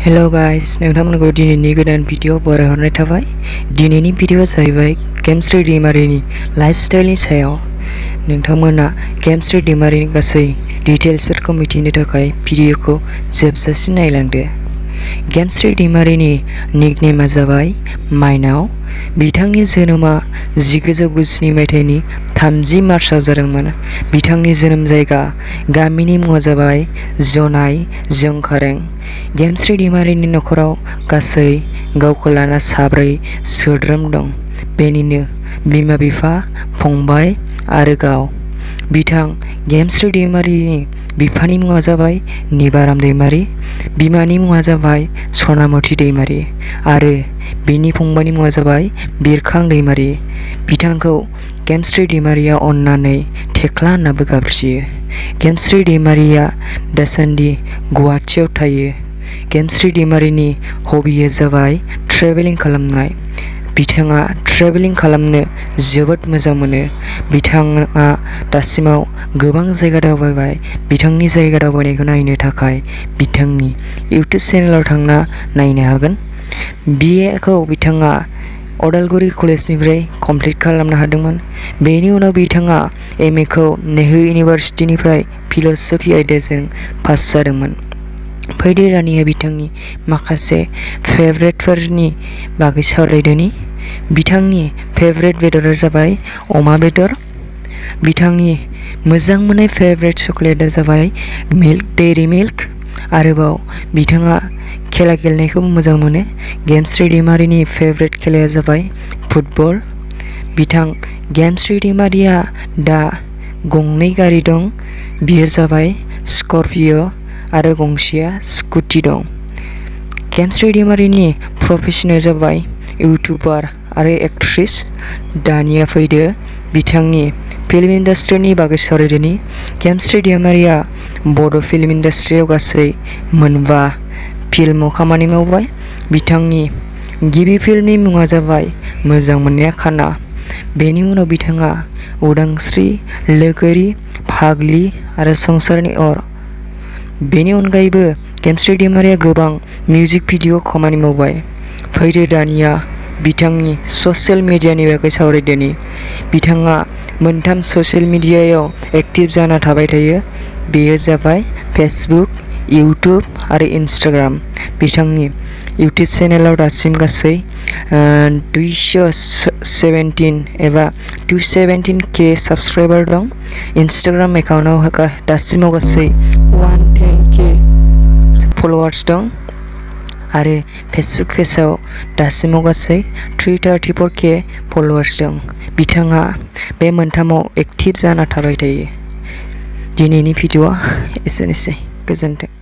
Hello guys, नोंथांमोनखौ दिनैनि गोदान video बरायहरनाय थाबाय। दिनैनि भिडिअ जाहैबाय गेमस्रि दैमारीनि लाइफस्टाइलनि सायाव। नोंथांमोना गेमस्रि दैमारीनि गासै डिटेल्सफोरखौ मिथिनो थाखाय भिडिअखौ जोबजासिम नायलांदो। गेमस्रि दैमारीनि निकनेमआ जाबाय माइनाव। बिथांनि जोनोमा 1997 मायथाइनि 30 मार्चआव जादोंमोन। बिथांनि जोनोम जायगा गामिनि मुङा जाबाय जनाइ, जुंकारें। गेमस्रि दैमारीनि नखराव गासै गावखौ लाना 4 सोद्रोम दं। बेनिनो बिमा-बिफा, फंबाय आरो गाव। बिथां गेमस्रि दैमारीनि बिफानि मुङा जाबाय निबाराम दैमारी, बिमानि मुङा जाबाय सनामति दैमारी आरो बिनि फंबायनि मुङा जाबाय बिरखां दैमारी। बिथांखौ गेमस्रि दैमारीया अननानै टेक्ला होननाबो गाबज्रियो। गेमस्रि दैमारीया दासान्दि गुवाहाटीआव थायो। गेमस्रि दैमारीनि हबिया जाबाय ट्रेभेलिं खालामनाय। बिथाङा ट्रेभेलिं खालामनो जोबोद मोजां मोनो। बिथाङा दासिमाव गोबां जायगा दावबायबाय। बिथांनि जायगा दावबायनायखौ नायनो थाखाय बिथांनि इउट्युब चेनेलाव थांना नायनो हागोन। BA खौ बिथाङा उदालगुरि कलेजनिफ्राय कमप्लिट खालामनो हादोंमोन। बेनि उनाव बिथाङा MA खौ NEHU इउनिभार्सिटिनिफ्राय फिल'सफि आयदाजों पास जादोंमोन। फैदो दानिया बिथांनि माखासे फेभरेटफोरनि बागै सावरायदोनि। बिथांनि फेभरेट बेदरा जाबाय अमा बेदर। बिथांनि मोजां मोननाय फेभरेट चकलेटआ जाबाय मिल्क डेयरी मिल्क। आरोबाव बिथाङा खेला गेलेनायखौ मोजां मोनो। गेमस्रि दैमारीनि फेभरेट खेलाया जाबाय फुटबल। बिथां गेमस्रि दैमारीया दा गंनै गारि दं। बेयो जाबाय स्कर्पिय' आरो गंसेया स्कुटि दं। गेमस्रि दैमारीनि प्रफेशनआ जाबाय इउटुबार आरो एक्ट्रेस। दानिया फैदो बिथांनि फिल्म इन्डास्ट्रिनि बागै सावरायदोनि। गेमस्रि दैमारीया बड' फिल्म इन्डास्ट्रियाव गासै 5 फिल्माव खामानि मावबाय। बिथांनि गिबि फिल्मनि मुङा जाबाय मोजां मोननाया खाना। बेनि उनाव बिथाङा उदांस्रि, लोगोरि, फाग्लि आरो संसारनि अर। बेनि अनगायैबो गेमस्रि दैमारीया गोबां मिउजिक भिडिअ खामानि मावबाय। फैदो दानिया बिथांनि ससियेल मिडियानि बागै सावरायदोनि। बिथाङा 3 ससियेल मिडियायाव एक्टिभ जाना थाबाय थायो। बेयो जाबाय फेसबुक, इउट्युब आरो इन्स्टाग्राम। बिथांनि इउट्युब चेनेलाव दासिम गासै 217 एबा 217K साबस्क्राइबार दं। इन्स्टाग्राम एकाउन्टआव दासिमाव गासै 110K फलोवार्स दं आरो फेसबुक पेजआव दासिमाव गासै 334K फलोवार्स दं। बिथाङा बे 3आव एक्टिभ जाना थाबाय थायो। दिनैनि भिडिअआ एसेनोसै। गोजोन्थों।